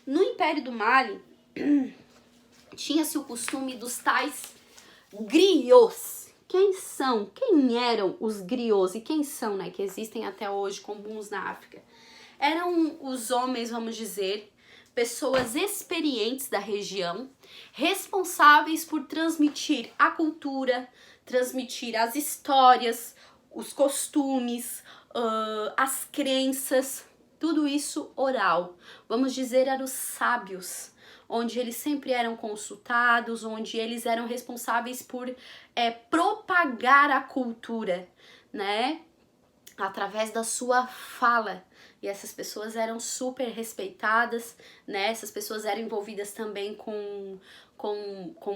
No Império do Mali, tinha-se o costume dos tais griots. Quem eram os griots e quem são, né, que existem até hoje comuns na África? Eram os homens, vamos dizer, pessoas experientes da região, responsáveis por transmitir a cultura, transmitir as histórias, os costumes, as crenças, tudo isso oral. Vamos dizer, eram os sábios, onde eles sempre eram consultados, onde eles eram responsáveis por propagar a cultura, né? Através da sua fala. E essas pessoas eram super respeitadas, né? Essas pessoas eram envolvidas também com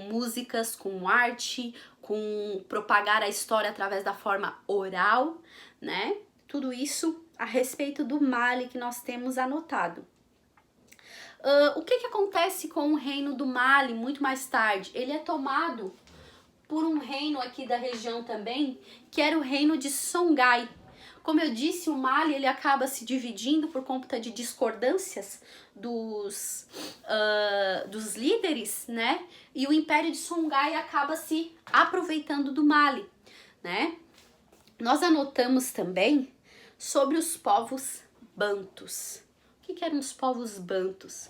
músicas, com arte, com propagar a história através da forma oral, né? Tudo isso a respeito do Mali que nós temos anotado. O que acontece com o reino do Mali muito mais tarde? Ele é tomado por um reino aqui da região também, que era o reino de Songhai. Como eu disse, o Mali ele acaba se dividindo por conta de discordâncias dos líderes, né? E o Império de Songhai acaba se aproveitando do Mali, né? Nós anotamos também sobre os povos bantus. O que eram os povos bantus?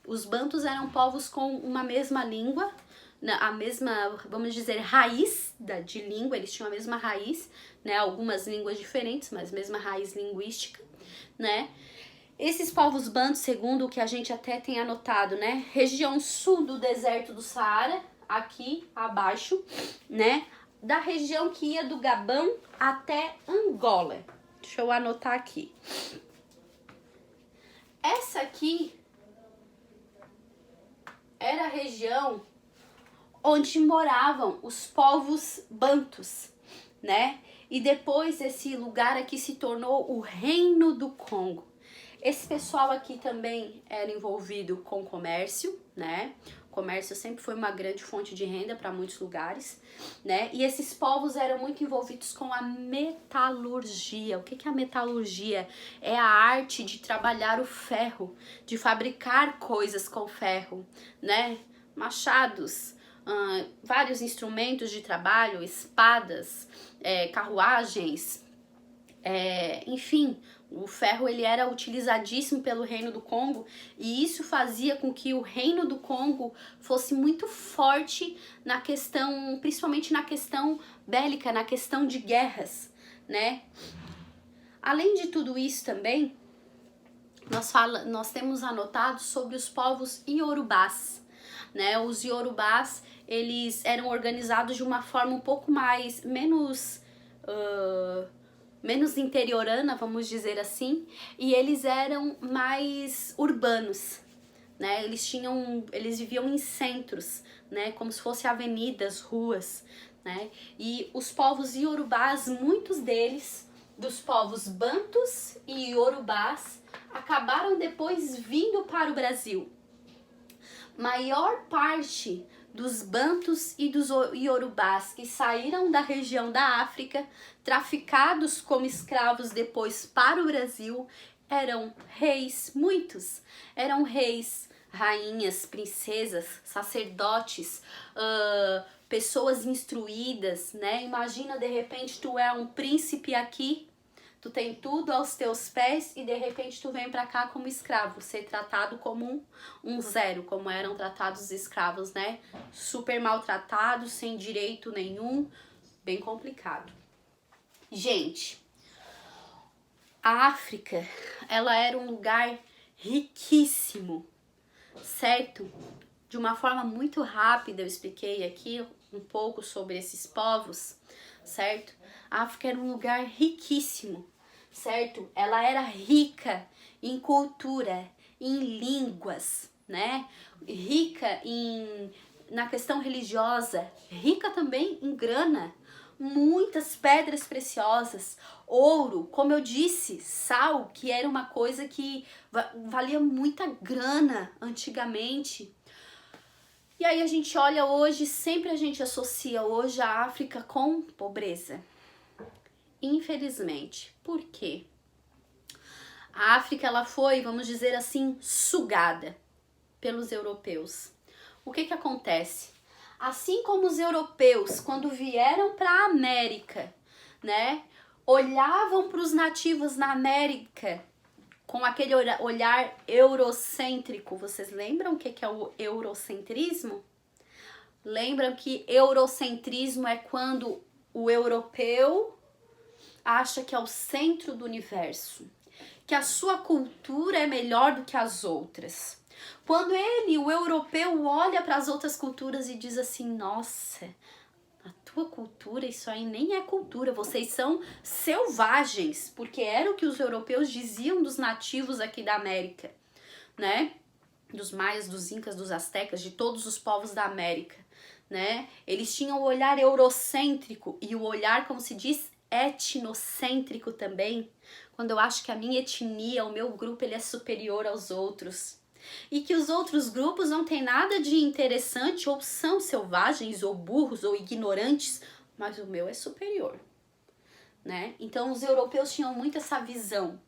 Os bantus eram povos com uma mesma língua, a mesma, vamos dizer, raiz de língua, eles tinham a mesma raiz, né? Algumas línguas diferentes, mas mesma raiz linguística, né? Esses povos bantus, segundo o que a gente até tem anotado, né? Região sul do deserto do Saara, aqui abaixo, né? Da região que ia do Gabão até Angola. Deixa eu anotar aqui. Essa aqui era a região onde moravam os povos bantus, né? E depois esse lugar aqui se tornou o Reino do Congo. Esse pessoal aqui também era envolvido com comércio, né? O comércio sempre foi uma grande fonte de renda para muitos lugares, né? E esses povos eram muito envolvidos com a metalurgia. O que é a metalurgia? É a arte de trabalhar o ferro, de fabricar coisas com ferro, né? Machados, vários instrumentos de trabalho, espadas, carruagens, enfim, o ferro ele era utilizadíssimo pelo Reino do Congo e isso fazia com que o Reino do Congo fosse muito forte na questão, principalmente na questão bélica, na questão de guerras, né? Além de tudo isso também, nós temos anotado sobre os povos iorubás, né? Os iorubás, eles eram organizados de uma forma um pouco menos interiorana, vamos dizer assim, e eles eram mais urbanos, né? Eles viviam em centros, né? Como se fossem avenidas, ruas, né? E os povos iorubás, muitos deles, dos povos bantus e iorubás, acabaram depois vindo para o Brasil. Maior parte dos bantus e dos iorubás que saíram da região da África, traficados como escravos depois para o Brasil, eram reis, muitos. Eram reis, rainhas, princesas, sacerdotes, pessoas instruídas, né? Imagina, de repente, tu é um príncipe aqui, tu tem tudo aos teus pés e de repente tu vem pra cá como escravo, ser tratado como um zero, como eram tratados os escravos, né? Super maltratados, sem direito nenhum, bem complicado. Gente, a África, ela era um lugar riquíssimo, certo? De uma forma muito rápida eu expliquei aqui um pouco sobre esses povos, certo? A África era um lugar riquíssimo, certo? Ela era rica em cultura, em línguas, né? Rica na questão religiosa, rica também em grana, muitas pedras preciosas, ouro, como eu disse, sal, que era uma coisa que valia muita grana antigamente. E aí a gente olha hoje, sempre a gente associa hoje a África com pobreza. Infelizmente. Por quê? A África, ela foi, vamos dizer assim, sugada. pelos europeus. O que que acontece? Assim como os europeus, quando vieram para a América, né, olhavam para os nativos na América com aquele olhar eurocêntrico. Vocês lembram o que é o eurocentrismo? Lembram que eurocentrismo é quando o europeu acha que é o centro do universo, que a sua cultura é melhor do que as outras. Quando ele, o europeu, olha para as outras culturas e diz assim, nossa, a tua cultura, isso aí nem é cultura, vocês são selvagens, porque era o que os europeus diziam dos nativos aqui da América, né? Dos maias, dos incas, dos astecas, de todos os povos da América, né? Eles tinham o olhar eurocêntrico e o olhar, como se diz, etnocêntrico também, quando eu acho que a minha etnia, o meu grupo, ele é superior aos outros. E que os outros grupos não têm nada de interessante, ou são selvagens, ou burros, ou ignorantes, mas o meu é superior, né? Então os europeus tinham muito essa visão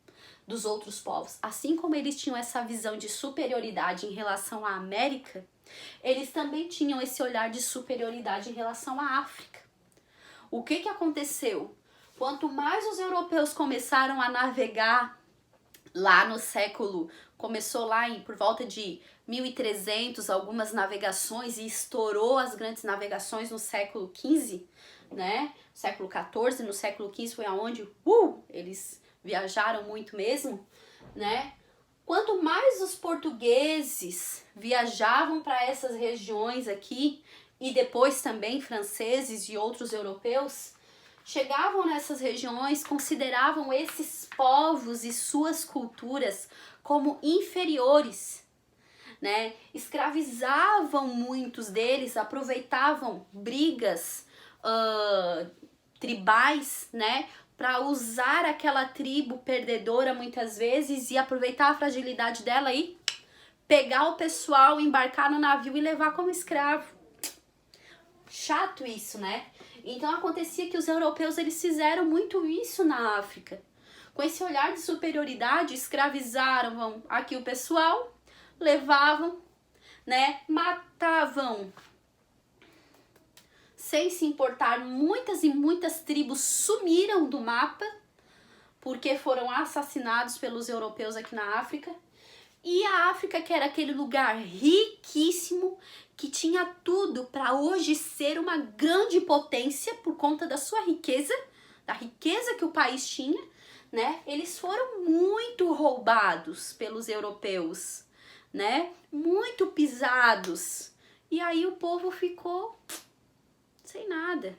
dos outros povos. Assim como eles tinham essa visão de superioridade em relação à América, eles também tinham esse olhar de superioridade em relação à África. O que que aconteceu? Quanto mais os europeus começaram a navegar lá no século, começou lá por volta de 1300, algumas navegações, e estourou as grandes navegações no século XV, né? Século XIV, no século XV foi aonde eles viajaram muito mesmo, né? Quanto mais os portugueses viajavam para essas regiões aqui, e depois também franceses e outros europeus, chegavam nessas regiões, consideravam esses povos e suas culturas como inferiores, né? Escravizavam muitos deles, aproveitavam brigas tribais, né? Para usar aquela tribo perdedora muitas vezes e aproveitar a fragilidade dela e pegar o pessoal, embarcar no navio e levar como escravo. Chato isso, né? Então acontecia que os europeus eles fizeram muito isso na África. Com esse olhar de superioridade, escravizaram aqui o pessoal, levavam, né? Matavam. Sem se importar, muitas e muitas tribos sumiram do mapa porque foram assassinados pelos europeus aqui na África. E a África, que era aquele lugar riquíssimo, que tinha tudo para hoje ser uma grande potência por conta da sua riqueza, da riqueza que o país tinha, né? Eles foram muito roubados pelos europeus, né? Muito pisados. E aí o povo ficou sem nada.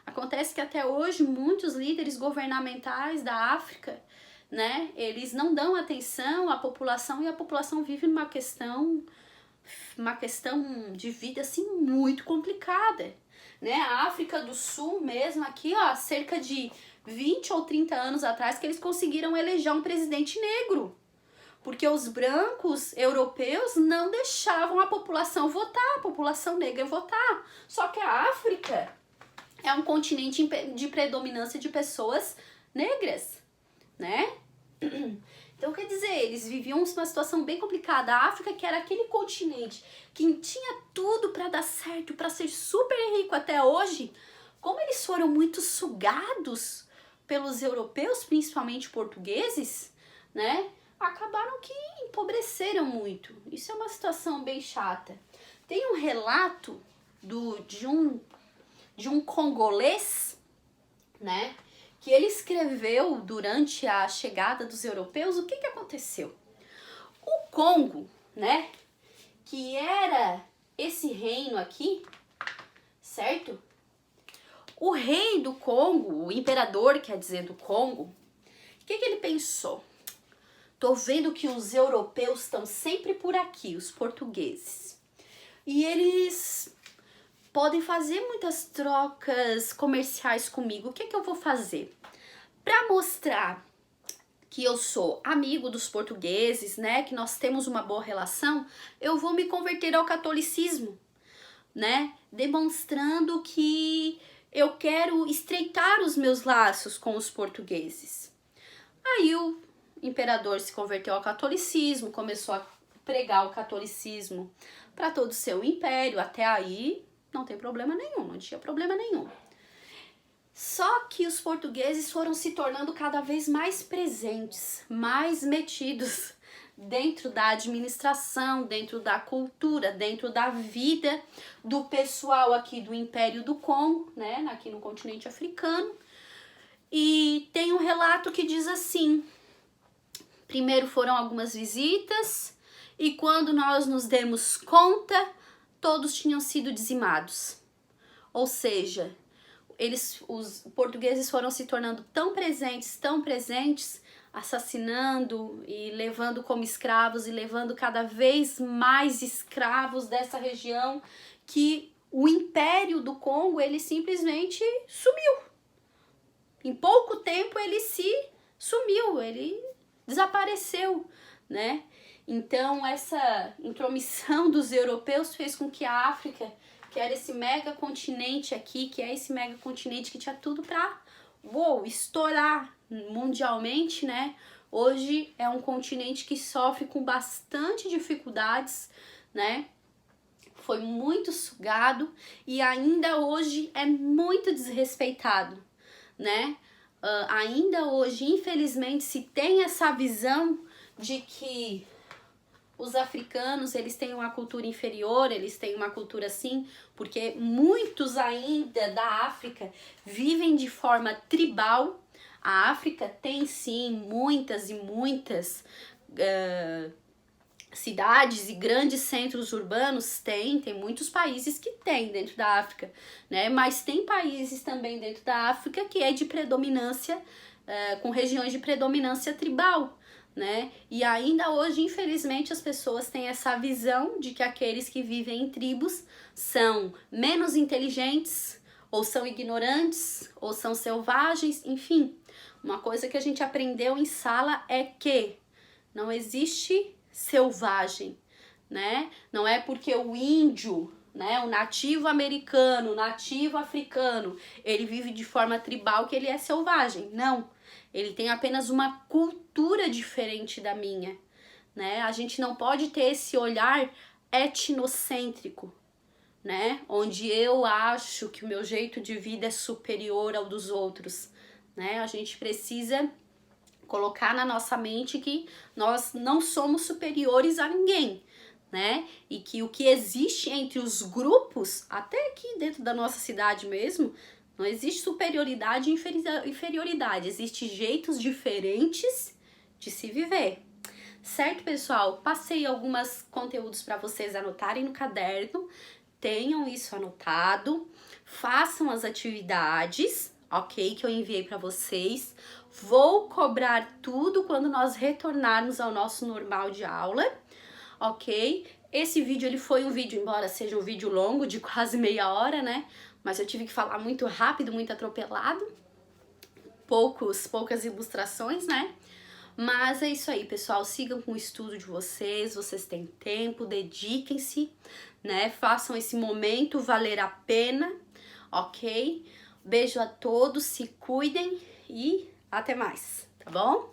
Acontece que até hoje muitos líderes governamentais da África, né, eles não dão atenção à população e a população vive numa questão de vida assim muito complicada, né? A África do Sul mesmo aqui, ó, cerca de 20 ou 30 anos atrás que eles conseguiram eleger um presidente negro, porque os brancos europeus não deixavam a população votar, a população negra votar. Só que a África é um continente de predominância de pessoas negras, né? Então, quer dizer, eles viviam uma situação bem complicada. A África, que era aquele continente que tinha tudo para dar certo, para ser super rico até hoje, como eles foram muito sugados pelos europeus, principalmente portugueses, né? Acabaram que empobreceram muito. Isso é uma situação bem chata. Tem um relato de um congolês, né? Que ele escreveu durante a chegada dos europeus. O que aconteceu? O Congo, né, que era esse reino aqui, certo? O rei do Congo, o imperador, quer dizer, do Congo, o que ele pensou? Tô vendo que os europeus estão sempre por aqui, os portugueses, e eles podem fazer muitas trocas comerciais comigo. O que eu vou fazer? Para mostrar que eu sou amigo dos portugueses, né, que nós temos uma boa relação, eu vou me converter ao catolicismo, né, demonstrando que eu quero estreitar os meus laços com os portugueses. Aí o imperador se converteu ao catolicismo, começou a pregar o catolicismo para todo o seu império. Até aí não tem problema nenhum, não tinha problema nenhum. Só que os portugueses foram se tornando cada vez mais presentes, mais metidos dentro da administração, dentro da cultura, dentro da vida do pessoal aqui do Império do Congo, né, aqui no continente africano. E tem um relato que diz assim: primeiro foram algumas visitas e quando nós nos demos conta, todos tinham sido dizimados. Ou seja, os portugueses foram se tornando tão presentes, assassinando e levando como escravos e levando cada vez mais escravos dessa região, que o Império do Congo, ele simplesmente sumiu. Em pouco tempo ele se sumiu, ele desapareceu, né? Então essa intromissão dos europeus fez com que a África, que era esse mega continente aqui, que é esse mega continente que tinha tudo pra estourar mundialmente, né? Hoje é um continente que sofre com bastante dificuldades, né? Foi muito sugado e ainda hoje é muito desrespeitado, né? Ainda hoje, infelizmente, se tem essa visão de que os africanos, eles têm uma cultura inferior, eles têm uma cultura assim, porque muitos ainda da África vivem de forma tribal. A África tem sim muitas e muitas cidades e grandes centros urbanos, tem muitos países que tem dentro da África, né? Mas tem países também dentro da África que é de predominância, com regiões de predominância tribal, né? E ainda hoje, infelizmente, as pessoas têm essa visão de que aqueles que vivem em tribos são menos inteligentes, ou são ignorantes, ou são selvagens, enfim. Uma coisa que a gente aprendeu em sala é que não existe selvagem, né? Não é porque o índio, né, o nativo americano, o nativo africano, ele vive de forma tribal que ele é selvagem. Não. Ele tem apenas uma cultura diferente da minha, né? A gente não pode ter esse olhar etnocêntrico, né? Onde eu acho que o meu jeito de vida é superior ao dos outros, né? A gente precisa colocar na nossa mente que nós não somos superiores a ninguém, né? E que o que existe entre os grupos, até aqui dentro da nossa cidade mesmo, não existe superioridade e inferioridade, existem jeitos diferentes de se viver. Certo, pessoal? Passei alguns conteúdos para vocês anotarem no caderno, tenham isso anotado, façam as atividades, ok? Que eu enviei para vocês. Vou cobrar tudo quando nós retornarmos ao nosso normal de aula, ok? Esse vídeo, ele foi um vídeo, embora seja um vídeo longo, de quase meia hora, né? Mas eu tive que falar muito rápido, muito atropelado. Poucas ilustrações, né? Mas é isso aí, pessoal. Sigam com o estudo de vocês têm tempo, dediquem-se, né? Façam esse momento valer a pena, ok? Beijo a todos, se cuidem e até mais, tá bom?